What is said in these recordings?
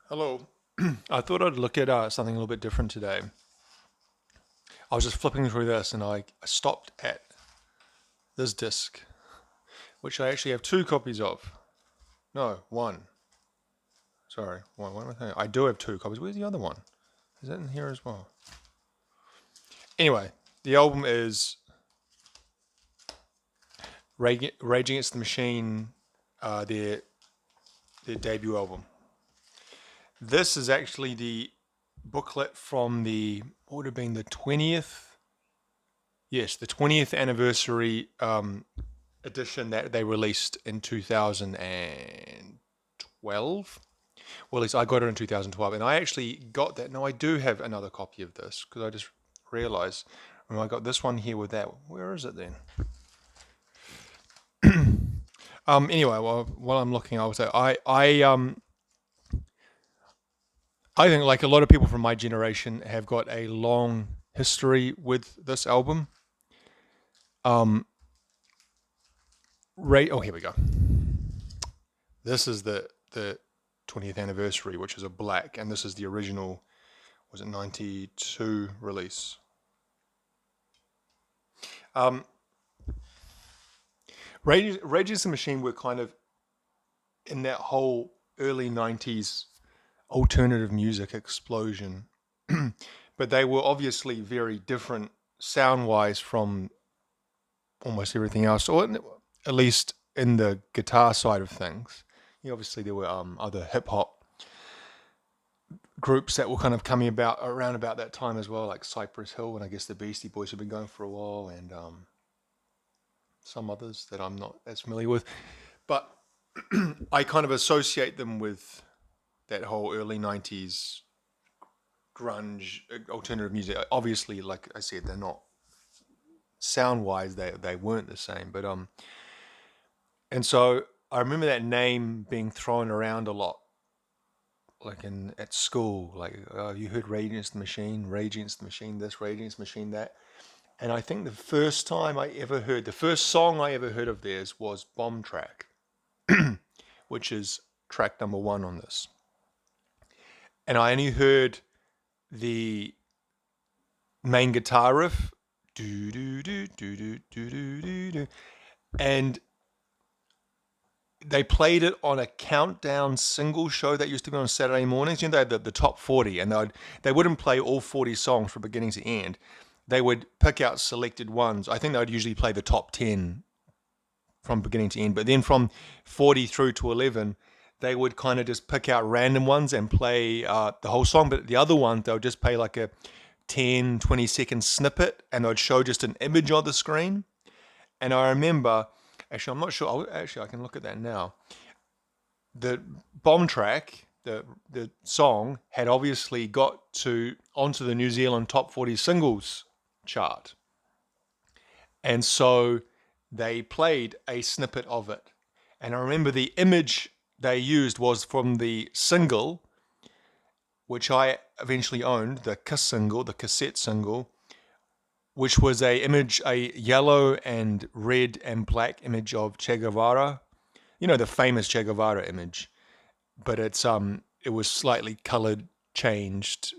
Hello. I thought I'd look at something a little bit different today. I was just flipping through this and I stopped at this disc, which I actually have two copies of. No, one. Sorry, one. What am I thinking? I do have two copies. Where's the other one? Is that in here as well? Anyway, the album is Rage Against the Machine, their debut album. This is actually the booklet from what would have been the 20th? Yes, the 20th anniversary edition that they released in 2012. Well, at least I got it in 2012, and I actually got that. Now I do have another copy of this because I just realized I got this one here with that. Where is it then? Anyway, well, while I'm looking, I would say I think like a lot of people from my generation have got a long history with this album. Oh, here we go. This is the 20th anniversary, which is a black, and this is the original. Was it 92 release? Um, Rage Against the Machine were kind of in that whole early 90s alternative music explosion, but they were obviously very different sound wise from almost everything else, or at least in the guitar side of things. Obviously, there were other hip hop groups that were kind of coming about around about that time as well, like Cypress Hill, and I guess the Beastie Boys have been going for a while, and some others that I'm not as familiar with. But I kind of associate them with that whole early 90s grunge alternative music. Obviously, like I said, they're not sound wise, they weren't the same. But and so I remember that name being thrown around a lot, like in at school, like you heard Rage Against the Machine, Rage Against the Machine, this, Rage Against the Machine, that. And I think the first song I ever heard of theirs was Bomb Track, which is track number one on this. And I only heard the main guitar riff, do do do do do do do do, and they played it on a countdown single show that used to be on Saturday mornings. They had the top 40, and they wouldn't play all 40 songs from beginning to end. They would pick out selected ones. I think they would usually play the top 10 from beginning to end, but then from 40 through to 11, they would kind of just pick out random ones and play the whole song. But the other ones, they would just play like a 10, 20-second snippet, and they would show just an image on the screen. And I remember, actually, I'm not sure. Actually, I can look at that now. The Bomb Track, the song, had obviously got onto the New Zealand Top 40 Singles chart, and so they played a snippet of it. And I remember the image they used was from the single, which I eventually owned, the Kiss single, the cassette single, which was a yellow and red and black image of Che Guevara. The famous Che Guevara image, but it was slightly colored, changed.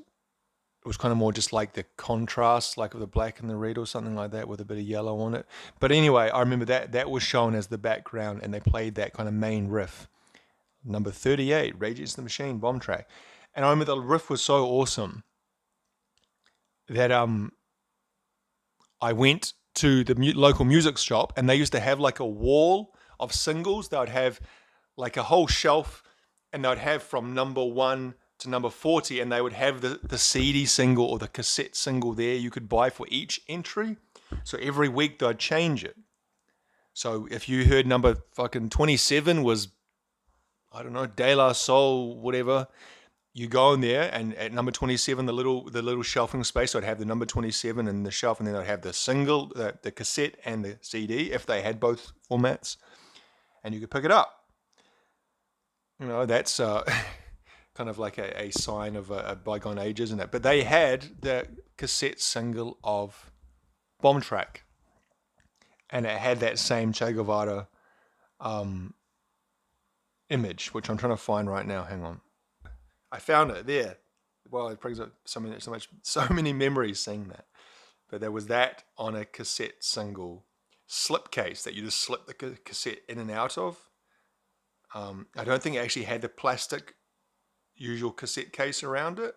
It was kind of more just like the contrast, like of the black and the red or something like that, with a bit of yellow on it. But anyway, I remember that was shown as the background, and they played that kind of main riff, number 38, Rage Against the Machine, Bomb Track. And I remember the riff was so awesome that I went to the local music shop, and they used to have like a wall of singles. They would have like a whole shelf, and they would have from number 1 to number 40, and they would have the CD single or the cassette single there you could buy for each entry. So every week they'd change it. So if you heard number fucking 27 was, I don't know, De La Soul, whatever, you go in there, and at number 27, the little shelving space, I'd have the number 27 in the shelf, and then I'd have the single, the cassette, and the CD if they had both formats, and you could pick it up. That's kind of like a sign of a bygone age, isn't it? But they had the cassette single of Bomb Track, and it had that same Che Guevara image, which I'm trying to find right now. Hang on. I found it there. Well, it brings up so many memories seeing that. But there was that on a cassette single slipcase that you just slip the cassette in and out of. I don't think it actually had the plastic usual cassette case around it.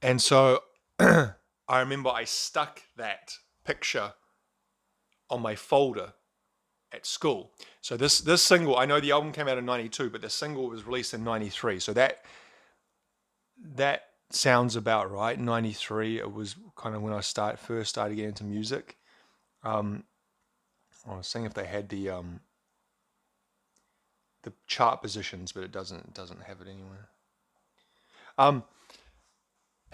And so I remember I stuck that picture on my folder at school. So this single, I know the album came out in 92, but the single was released in 93. So that sounds about right. 93, it was kind of when I first started getting into music. I was seeing if they had the chart positions, but it doesn't have it anywhere.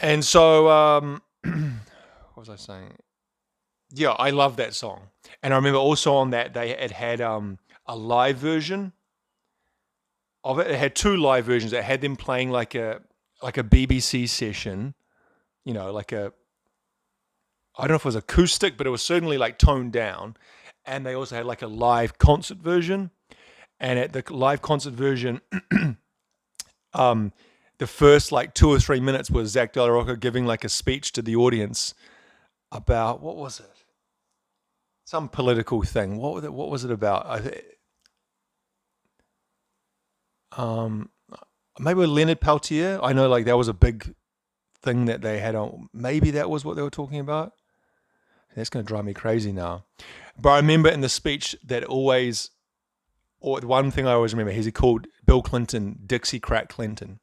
And so what was I saying? Yeah, I love that song. And I remember also on that it had a live version of it. It had two live versions. It had them playing like a BBC session, like I don't know if it was acoustic, but it was certainly like toned down. And they also had like a live concert version. And at the live concert version, the first like 2 or 3 minutes was Zach De La Rocca giving like a speech to the audience about, what was it? Some political thing. What was it about? Maybe with Leonard Peltier. I know like that was a big thing that they had on. Maybe that was what they were talking about. That's going to drive me crazy now. But I remember in the speech that one thing I always remember, he called Bill Clinton Dixiecrat Clinton.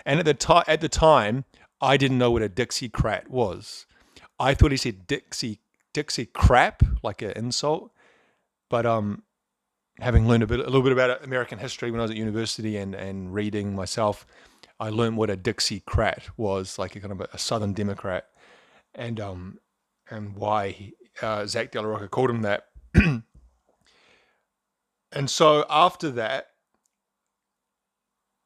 And at the time, I didn't know what a Dixiecrat was. I thought he said Dixie crap, like an insult. But having learned a little bit about American history when I was at university and reading myself, I learned what a Dixiecrat was, like a kind of a Southern Democrat, and why Zach De La Rocca called him that. And so after that,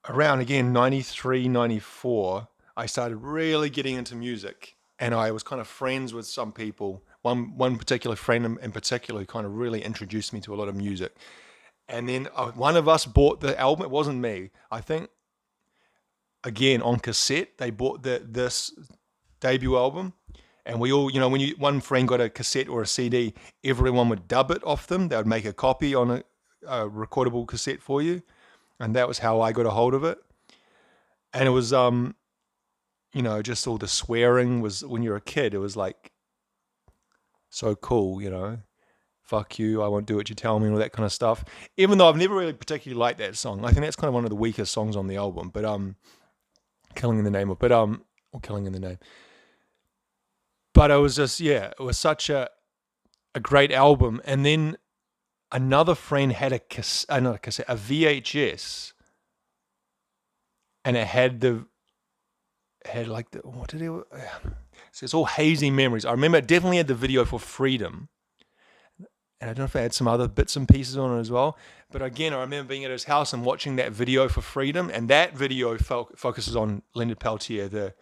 around again 93, 94, I started really getting into music, and I was kind of friends with some people. One particular friend in particular who kind of really introduced me to a lot of music. And then one of us bought the album. It wasn't me. I think, again, on cassette, they bought this debut album. And we all, when one friend got a cassette or a CD, everyone would dub it off them. They would make a copy on a recordable cassette for you. And that was how I got a hold of it. And it was, just all the swearing was, when you're a kid, it was like so cool, fuck you, I won't do what you tell me, and all that kind of stuff. Even though I've never really particularly liked that song. I think that's kind of one of the weakest songs on the album, but Killing in the Name of, or Killing in the Name. But it was just, it was such a great album. And then another friend had a VHS, and it had what did it? So it's all hazy memories. I remember it definitely had the video for Freedom. And I don't know if it had some other bits and pieces on it as well. But again, I remember being at his house and watching that video for Freedom. And that video focuses on Leonard Peltier, the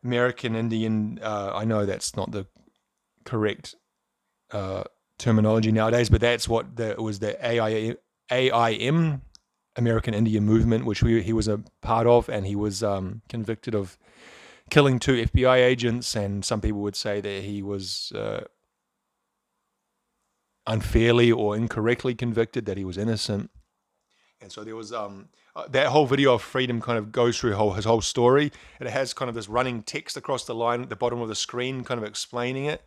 American Indian. I know that's not the correct terminology nowadays, but that's what it was, the AIM, American Indian Movement, which he was a part of. And he was convicted of killing 2 FBI agents. And some people would say that he was unfairly or incorrectly convicted, that he was innocent. And so there was that whole video of Freedom kind of goes through his whole story, and it has kind of this running text across the line at the bottom of the screen kind of explaining it,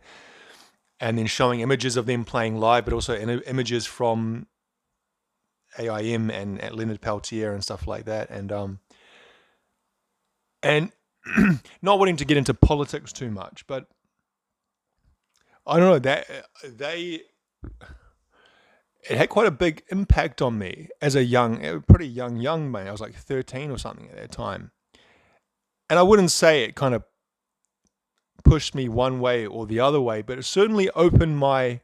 and then showing images of them playing live, but also images from AIM and Leonard Peltier and stuff like that. And not wanting to get into politics too much, but I don't know, that it had quite a big impact on me as a pretty young man. I was like 13 or something at that time. And I wouldn't say it kind of pushed me one way or the other way, but it certainly opened my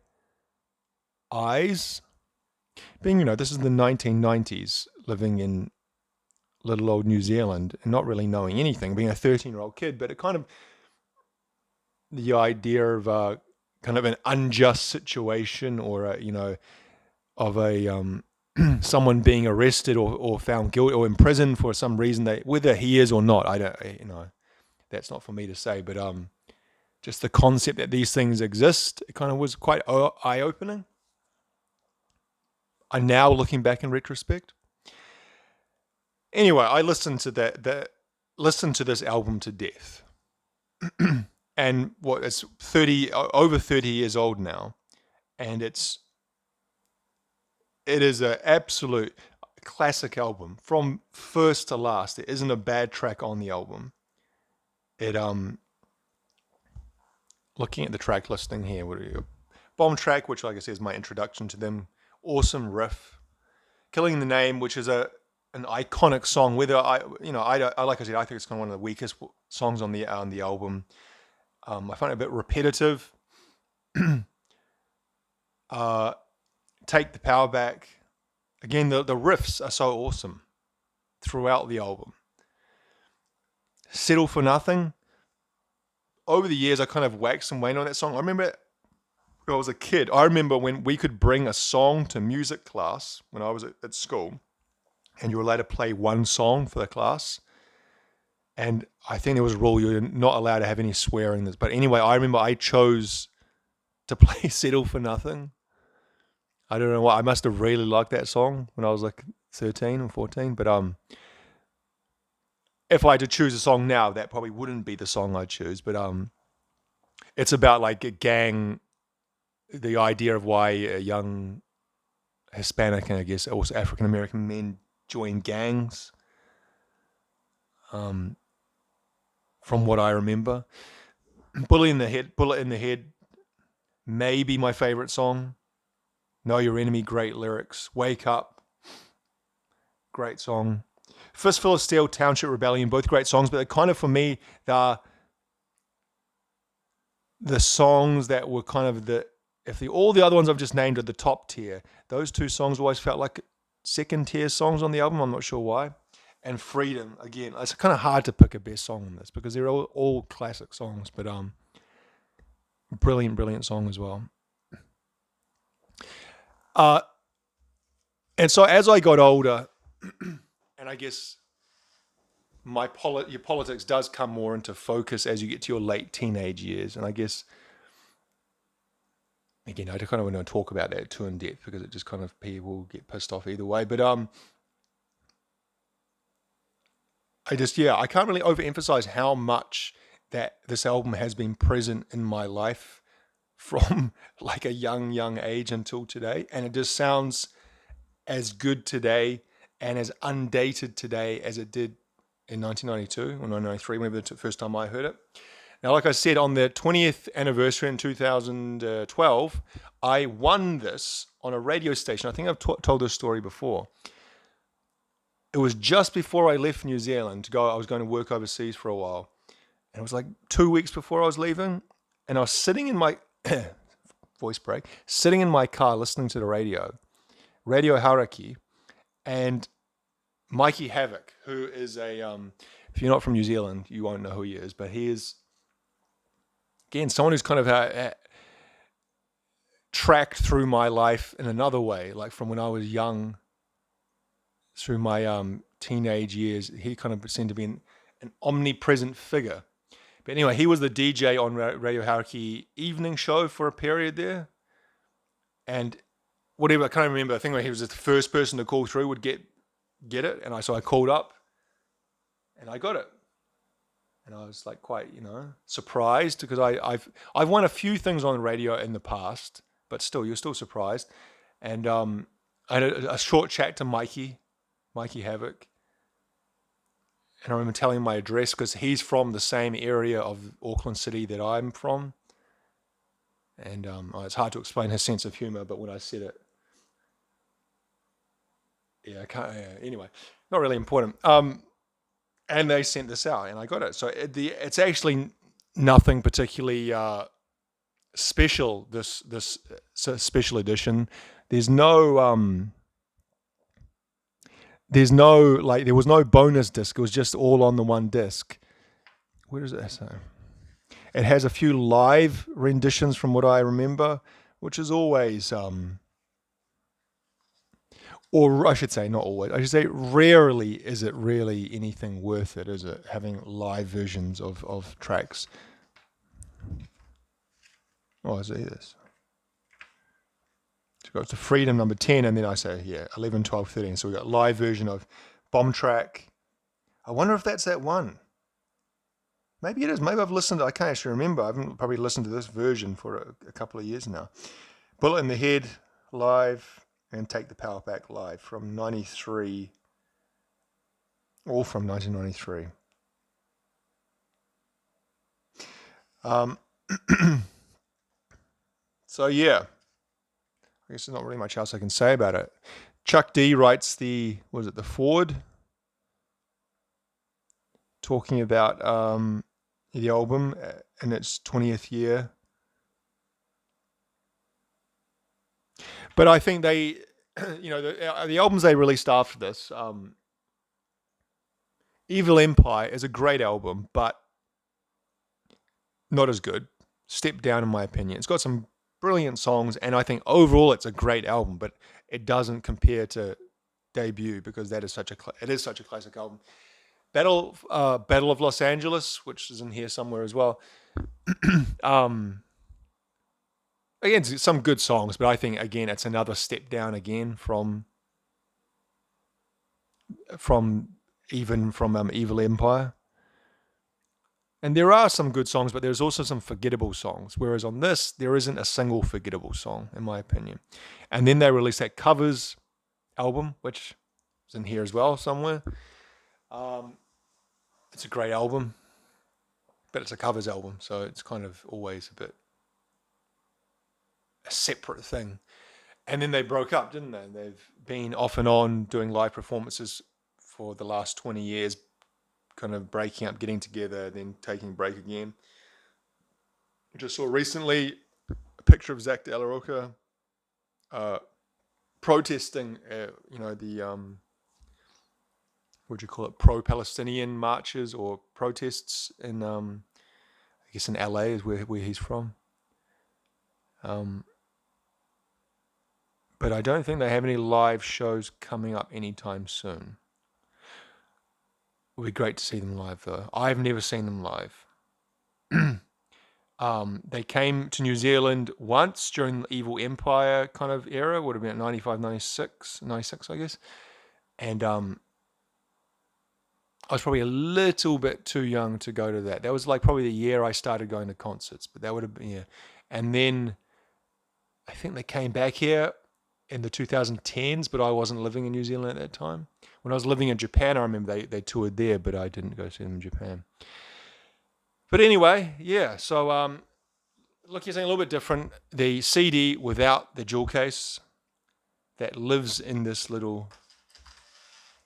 eyes. Being, this is the 1990s, living in little old New Zealand and not really knowing anything, being a 13-year-old kid, but it kind of, the idea of kind of an unjust situation, or of a someone being arrested or found guilty or in prison for some reason, whether he is or not, I don't, that's not for me to say, but just the concept that these things exist, it kind of was quite eye-opening. I'm now looking back in retrospect. Anyway, I listened to this album to death. And it's over 30 years old now, and it is an absolute classic album from first to last. There isn't a bad track on the album. Looking at the track listing here, Bomb Track, which like I said is my introduction to them, awesome riff. Killing the Name, which is an iconic song. Whether like I said, I think it's kind of one of the weakest songs on the album. I find it a bit repetitive. Take the Power Back. Again, the riffs are so awesome throughout the album. Settle for Nothing. Over the years, I kind of waxed and waned on that song. I remember when I was a kid, when we could bring a song to music class when I was at school, and you were allowed to play one song for the class. And I think there was a rule you're not allowed to have any swearing. But anyway, I remember I chose to play Settle for Nothing. I don't know why. I must have really liked that song when I was like 13 or 14. But if I had to choose a song now, that probably wouldn't be the song I'd choose. But it's about like a gang, the idea of why a young Hispanic and I guess also African American men join gangs. From what I remember, Bullet in the Head, maybe my favorite song. Know Your Enemy, great lyrics. Wake Up, great song. Fistful of Steel, Township Rebellion, both great songs, but kind of for me, the songs that were kind of all the other ones I've just named are the top tier. Those two songs always felt like second tier songs on the album. I'm not sure why. And Freedom, again, it's kind of hard to pick a best song on this because they're all classic songs, but brilliant song as well. And so as I got older, and I guess your politics does come more into focus as you get to your late teenage years, and I guess again I kind of want to talk about that too in depth because it just kind of people get pissed off either way, but I can't really overemphasize how much that this album has been present in my life from like a young age until today. And it just sounds as good today and as undated today as it did in 1992 or 1993, whenever the first time I heard it. Now, like I said, on the 20th anniversary in 2012, I won this on a radio station. I think I've told this story before. It was just before I left New Zealand to go. I was going to work overseas for a while. And it was like 2 weeks before I was leaving. And I was sitting in my, voice break, sitting in my car listening to the Radio Hauraki. And Mikey Havoc, who is if you're not from New Zealand, you won't know who he is. But he is, again, someone who's kind of tracked through my life in another way. Like from when I was young through my teenage years, he kind of seemed to be an omnipresent figure. But anyway, he was the DJ on Radio Hauraki evening show for a period there. And whatever, I can't remember, I think he was the first person to call through would get it. And so I called up and I got it. And I was like quite, surprised because I've won a few things on the radio in the past, but still, you're still surprised. And I had a short chat to Mikey Havoc. And I remember telling him my address because he's from the same area of Auckland City that I'm from. And it's hard to explain his sense of humor, but when I said it, I can't. Anyway, not really important. And they sent this out, and I got it. So it's actually nothing particularly special. This special edition. There was no bonus disc. It was just all on the one disc. Where does it say? It has a few live renditions from what I remember, which is always or I should say, not always. I should say, rarely is it really anything worth it, is it? Having live versions of tracks. Oh, I see this. So we've got to Freedom number 10, and then I say, yeah, 11, 12, 13. So we've got live version of Bomb Track. I wonder if that's that one. Maybe it is. Maybe I've listened to, I can't actually remember. I haven't probably listened to this version for a couple of years now. Bullet in the Head, live, and Take the Power Back, live from 93, all from 1993. So yeah, I guess there's not really much else I can say about it. Chuck D writes the foreword, talking about the album in its 20th year. But I think they, the albums they released after this, Evil Empire is a great album, but not as good. Step down in my opinion. It's got some brilliant songs, and I think overall it's a great album, but it doesn't compare to Debut because it is such a classic album. Battle of Los Angeles, which is in here somewhere as well. Again, some good songs, but I think again it's another step down again from Evil Empire. And there are some good songs, but there's also some forgettable songs. Whereas on this, there isn't a single forgettable song, in my opinion. And then they released that covers album, which is in here as well somewhere. It's a great album, but it's a covers album, so it's kind of always a bit a separate thing. And then they broke up, didn't they? They've been off and on doing live performances for the last 20 years, kind of breaking up, getting together, then taking a break again. I just saw recently a picture of Zach De La Rocha protesting, the what do you call it, pro-Palestinian marches or protests in, I guess in LA is where he's from. But I don't think they have any live shows coming up anytime soon. It would be great to see them live, though. I've never seen them live. They came to New Zealand once during the Evil Empire kind of era. Would have been 95, 96, I guess. And I was probably a little bit too young to go to that. That was like probably the year I started going to concerts. But that would have been, yeah. And then I think they came back here in the 2010s, but I wasn't living in New Zealand at that time. When I was living in Japan, I remember they toured there, but I didn't go see them in Japan. But anyway, yeah, so looking at something a little bit different, the CD without the jewel case that lives in this little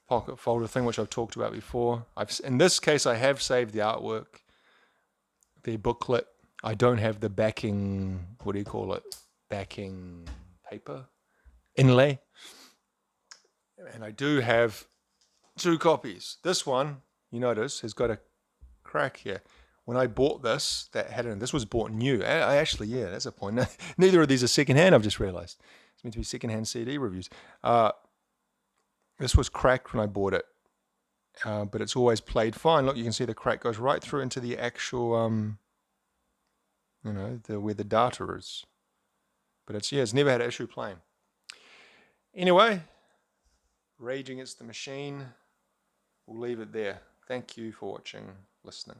pocket folder thing, which I've talked about before. In this case, I have saved the artwork, the booklet. I don't have the backing, what do you call it? Backing paper? Inlay. And I do have 2 copies. This one, you notice, has got a crack here. When I bought this, this was bought new. I actually, yeah, that's a point. Neither of these are secondhand, I've just realized. It's meant to be secondhand CD reviews. This was cracked when I bought it, but it's always played fine. Look, you can see the crack goes right through into the actual, where the data is. But it's never had an issue playing. Anyway, Rage Against the Machine. We'll leave it there. Thank you for watching, listening.